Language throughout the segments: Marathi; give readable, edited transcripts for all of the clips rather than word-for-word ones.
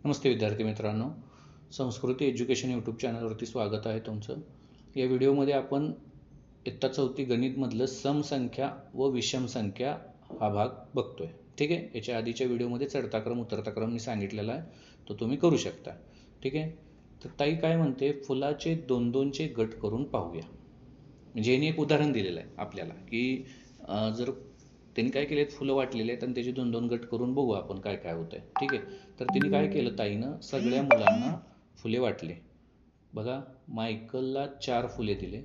नमस्ते विद्यार्थी मित्रांनो, संस्कृती एज्युकेशन यूट्यूब चॅनलवरती स्वागत आहे तुमचं. या व्हिडिओमध्ये आपण इयत्ता 4थी गणितमधलं समसंख्या व विषम संख्या हा भाग बघतोय. ठीक आहे. याच्या आधीच्या व्हिडिओमध्ये चढता क्रम उतरता क्रम मी सांगितलेला आहे, तो तुम्ही करू शकता. ठीक आहे. तर ताई काय म्हणते, फुलाचे दोन दोनचे गट करून पाहूया. म्हणजे यांनी एक उदाहरण दिलेलं आहे आपल्याला की जर त्यांनी काय केलेत, फुलं वाटलेले आहेत आणि त्याचे दोन दोन गट करून बघू आपण काय काय होतंय. ठीक आहे. तर तिने काय केलं, ताईनं सगळ्या मुलांना फुले वाटले. बघा, मायकलला 4 फुले दिले,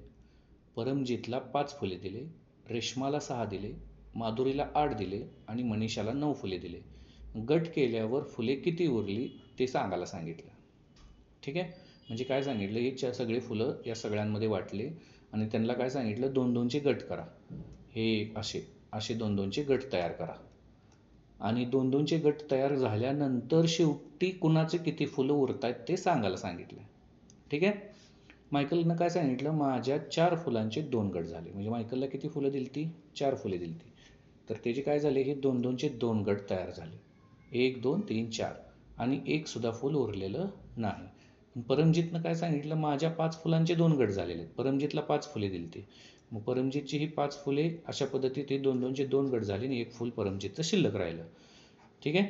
परमजीतला 5 फुले दिले, रेश्माला 6 दिले, माधुरीला 8 दिले आणि मनीषाला 9 फुले दिले. गट केल्यावर फुले किती उरली ते सांगायला सांगितलं. ठीक आहे. म्हणजे काय सांगितलं, हे सगळे फुलं या सगळ्यांमध्ये वाटले आणि त्यांना काय सांगितलं, दोन दोनचे गट करा. हे असे असे दोन दोनचे गट तयार करा आणि दोन दोनचे गट तयार झाल्यानंतर शेवटी कुणाचे किती फुलं उरत आहेत ते सांगायला सांगितलं. ठीक आहे. मायकलनं काय सांगितलं, माझ्या 4 फुलांचे 2 गट झाले. म्हणजे मायकलला किती फुलं दिलती, 4 फुले दिलती. तर त्याचे काय झाले, हे दोन दोनचे 2 गट तयार झाले. 1 2 3 4 आणि एक सुद्धा फुल उरलेलं नाही. परमजीतनं काय सांगितलं, माझ्या 5 फुलांचे 2 गट झालेले आहेत. परमजीतला 5 फुले दिलती. मग परमजीतची ही 5 फुले अशा पद्धतीत हे दोन दोनचे 2 गट झाले आणि एक फुल परमजीतचं शिल्लक राहिलं. ठीक आहे.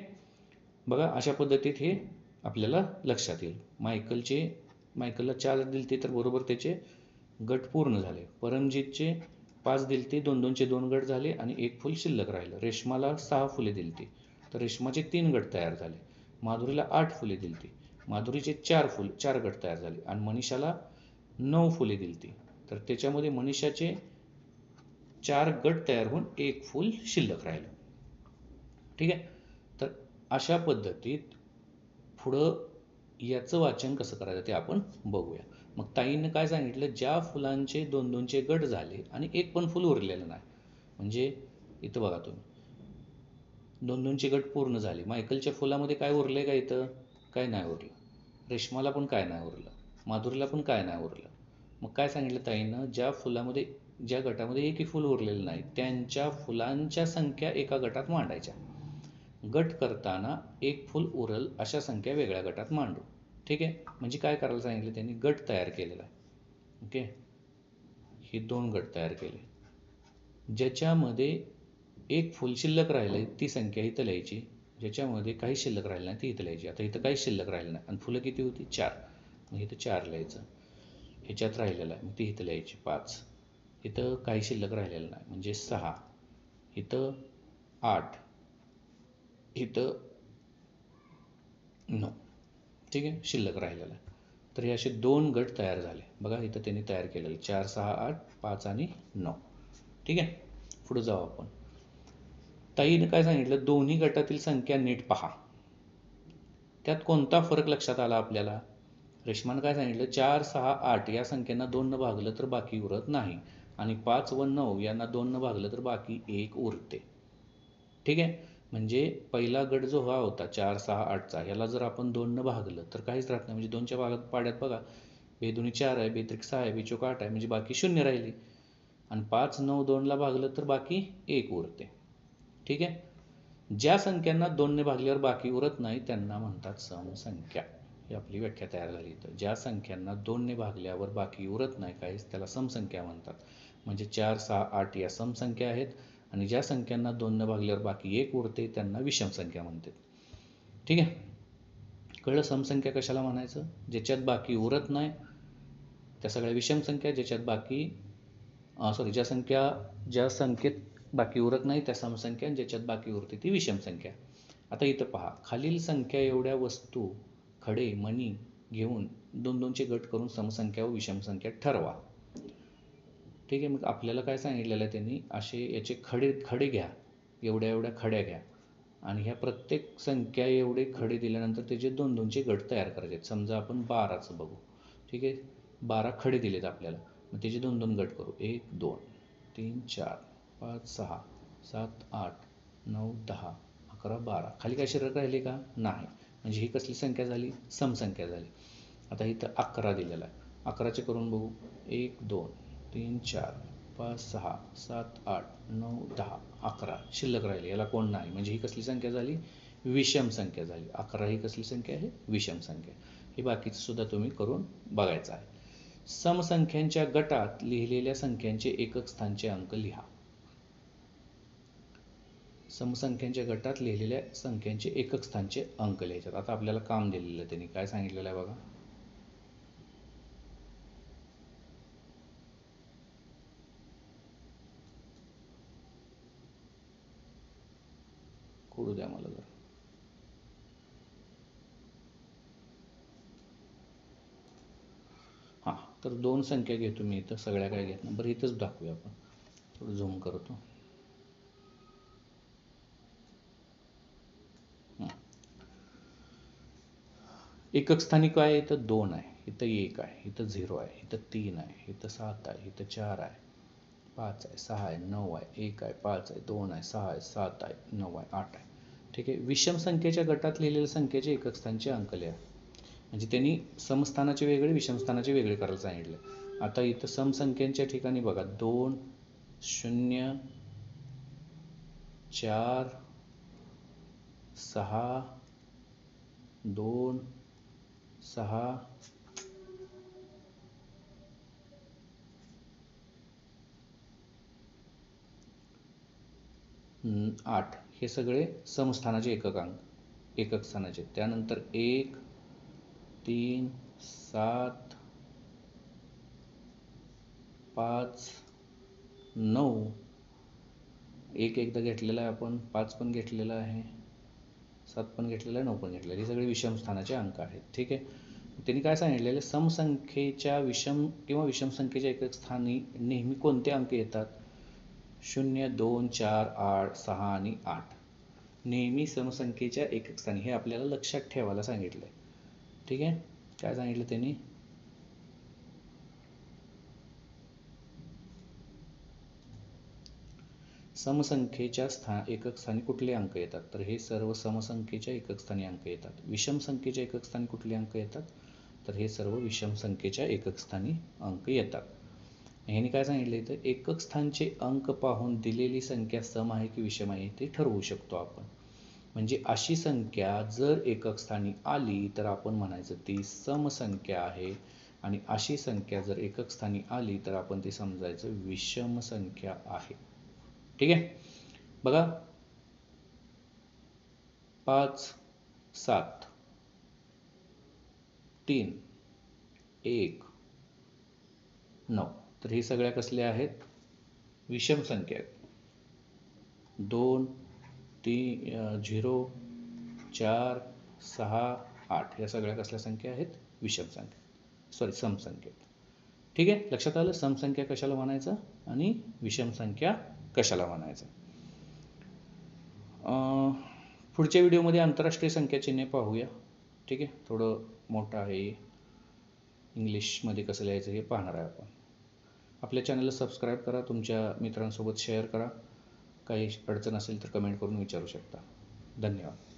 बघा, अशा पद्धतीत हे आपल्याला लक्षात येईल. मायकलला 4 दिलते तर बरोबर त्याचे गट पूर्ण झाले. परमजीतचे 5 दिलते, दोन दोनचे 2 गट झाले आणि एक फुल शिल्लक राहिलं. रेश्माला 6 फुले दिलती तर रेश्माचे 3 गट तयार झाले. माधुरीला 8 फुले दिलती, माधुरीचे 4 गट तयार झाले आणि मनीषाला 9 फुले दिलती तर त्याच्यामध्ये मनीषाचे 4 गट तयार होऊन एक फुल शिल्लक राहिलं. ठीक आहे. तर अशा पद्धतीत पुढं याचं वाचन कसं करायचं ते आपण बघूया. मग ताईनं काय सांगितलं, ज्या फुलांचे दोन दोनचे गट झाले आणि एक पण फुल उरलेलं नाही. म्हणजे इथं बघा तुम्ही, दोन दोनचे गट पूर्ण झाले. मायकलच्या फुलामध्ये काय उरले का, इथं काय नाही उरलं. रेश्माला पण काय नाही उरलं, माधुरीला पण काय नाही उरलं. मग काय सांगितलं ताईनं, ज्या गटामध्ये एकही फुल उरलेलं नाही त्यांच्या फुलांच्या संख्या एका गटात मांडायच्या. गट करताना एक फुल उरल अशा संख्या वेगळ्या गटात मांडू. ठीक आहे. म्हणजे काय करायला सांगितलं, त्यांनी गट तयार केलेला आहे. ओके. हे 2 गट तयार केले. ज्याच्यामध्ये एक फुल शिल्लक राहिलं ती संख्या इथं लिहायची, ज्याच्यामध्ये काही शिल्लक राहिलं नाही ती इथं लिहायची. आता इथं काही शिल्लक राहिलं नाही आणि फुलं किती होती, 4. मग इथं 4 लिहायचं. ह्याच्यात राहिलेलं आहे मग ती इथं लिहायची 5. इथं काही शिल्लक राहिलेलं नाही म्हणजे 6. इथं 8, इथं 9. ठीक आहे, शिल्लक राहिलेलं आहे. तर हे असे 2 गट तयार झाले. बघा, इथं त्यांनी तयार केलेले 4 6 8 5 आणि 9. ठीक आहे. पुढे जाऊ आपण. ताईनं काय सांगितलं, दोन्ही गटातील संख्या नीट पहा. त्यात कोणता फरक लक्षात आला आपल्याला. रेश्मानं काय सांगितलं, 4 6 8 या संख्यांना 2 न भागलं तर बाकी उरत नाही आणि 5 व 9 यांना 2 न भागलं तर बाकी 1 उरते. ठीक आहे. म्हणजे पहिला गट जो हा होता 4 6 8चा, याला जर आपण 2 न भागलं तर काहीच राहत नाही. म्हणजे 2च्या भागात पाड्यात बघा, बेदुनी 4 आहे, बेत्रिक 6 आहे, बेचोक 8 आहे, म्हणजे बाकी 0 राहिली. आणि 5 9 2ला भागलं तर बाकी 1 उरते. ठीक आहे. ज्या संख्यांना 2 ने भागल्यावर बाकी उरत नाही त्यांना म्हणतात समसंख्या. ही आपली व्याख्या तयार झाली इथं. ज्या संख्यांना 2 ने भागल्यावर बाकी उरत नाही काहीच, त्याला समसंख्या म्हणतात. म्हणजे 4 6 8 या समसंख्या आहेत आणि ज्या संख्यांना 2 ने भागल्यावर बाकी 1 उरते त्यांना विषम संख्या म्हणतात. ठीक आहे. कळलं समसंख्या कशाला म्हणायचं. ज्याच्यात बाकी उरत नाही त्या सगळ्या विषम संख्या, ज्या संख्येत बाकी उरत नाही त्या समसंख्या, ज्याच्यात बाकी उरते ती विषम संख्या. आता इथं पहा, खालील संख्या एवढ्या वस्तू खडे मणी घेऊन 2 2चे गट करून समसंख्या व विषम संख्या ठरवा. ठीक आहे. मग आपल्याला काय सांगितलेलं आहे त्यांनी, असे याचे खडे घ्या, एवढ्या खड्या घ्या आणि ह्या प्रत्येक संख्या एवढे खडे दिल्यानंतर त्याचे 2 2चे गट तयार करायचे. समजा आपण 12चं बघू. ठीक आहे. 12 खडे दिलेत आपल्याला, मग त्याचे 2 2 गट करू. 1 2 3 4 5 6 7 8 9 10 11 12. खाली काय शिल्लक राहिले का, नाही. म्हणजे ही कसली संख्या झाली, समसंख्या झाली. आता इथं 11 दिलेला आहे. 11चे करून बघू. 1 2 3 4 5 6 7 8 9 10 11 शिल्लक राहिले, याला कोण नाही. म्हणजे ही कसली संख्या झाली, विषम संख्या झाली. 11 ही कसली संख्या आहे? विषम संख्या. हे बाकीचं सुद्धा तुम्ही करून बघायचं आहे. समसंख्यांच्या गटात लिहिलेल्या संख्यांचे एकक स्थानचे अंक लिहा. समसंख्यांच्या गटात लिहिलेल्या संख्यांचे एकक स्थानचे अंक लिहायचे. आता आपल्याला काम दिलेलं आहे, त्यांनी काय सांगितलेलं आहे बघा. खोडू द्या मला जरा. हां, तर 2 संख्या घेतो मी इथं, सगळ्या काय घेत नाही. बरं इथंच दाखवूया आपण. थोडं झूम करतो. एकक स्थानी काय आहे? इथं 2 आहे, इथं 1 आहे, इथं 0 आहे, इथं 3 आहे, इथं 7 आहे, इथं 4 आहे, 5 आहे, 6 आहे, 9 आहे, 1 आहे, 5 आहे, 2 आहे, 6 आहे, 7 आहे, 9 आहे, 8 आहे. ठीक आहे. विषम संख्येच्या गटात लिहिलेल्या संख्येचे एकक स्थानचे अंक लिहा. म्हणजे त्यांनी समस्थानाचे वेगळे, विषम स्थानाचे वेगळे करायला सांगितले. आता इथं समसंख्यांच्या ठिकाणी बघा 2 0 4 6 2 6 8 हे सगळे समस्थानाचे एकक स्थानाचे. त्यानंतर 1 3 7 5 9 1 एकदा घेतलेला आहे आपण, 5 पण घेतलेला आहे, 7 पण घेतलेला आहे, 9 पण घेतलेला आहे. हे सगळे विषम स्थानाचे अंक आहेत. ठीक आहे. त्यांनी काय सांगितलेलं, समसंख्येच्या विषम किंवा विषम संख्येच्या एकक स्थानी नेहमी कोणते अंक येतात? 0 2 4 8 6 आणि 8 नेहमी समसंख्येच्या एकक स्थानी. हे आपल्याला लक्षात ठेवायला सांगितलंय. ठीक आहे. काय सांगितलं त्यांनी? समसंख्येच्या एकक स्थानी कुठले अंक येतात? तर हे सर्व समसंख्येच्या एकक स्थानी अंक येतात. विषम संख्येच्या एकक स्थानी कुठले अंक येतात? तर हे सर्व विषम संख्येच्या एकक स्थानी अंक येतात. ह्याने काय सांगितलं इथं? एकक स्थानचे अंक पाहून दिलेली संख्या सम आहे की विषम आहे ते ठरवू शकतो आपण. म्हणजे अशी संख्या जर एकक स्थानी आली तर आपण म्हणायचं ती समसंख्या आहे, आणि अशी संख्या जर एकक स्थानी आली तर आपण ती समजायचं विषम संख्या आहे. ठीक आहे. बघा 5 7 3 1 9 तर हे सगळ्या कसल्या आहेत? विषम संख्या आहेत. 2 3 0 4 6 8 या सगळ्या कसल्या संख्या आहेत? विषम संख्या, सॉरी समसंख्या. ठीक आहे. लक्षात आलं समसंख्या कशाला म्हणायचं आणि विषम संख्या कशाला म्हणायचं. पुढच्या व्हिडिओमध्ये आंतरराष्ट्रीय संख्या चिन्हे पाहूया. ठीक आहे. थोडं मोठं आहे, इंग्लिशमध्ये कसं लिहायचं हे पाहणार आहे आपण. आपल्या चॅनलला सबस्क्राईब करा, तुमच्या मित्रांसोबत शेअर करा. काही अडचण असेल तर कमेंट करून विचारू शकता. धन्यवाद.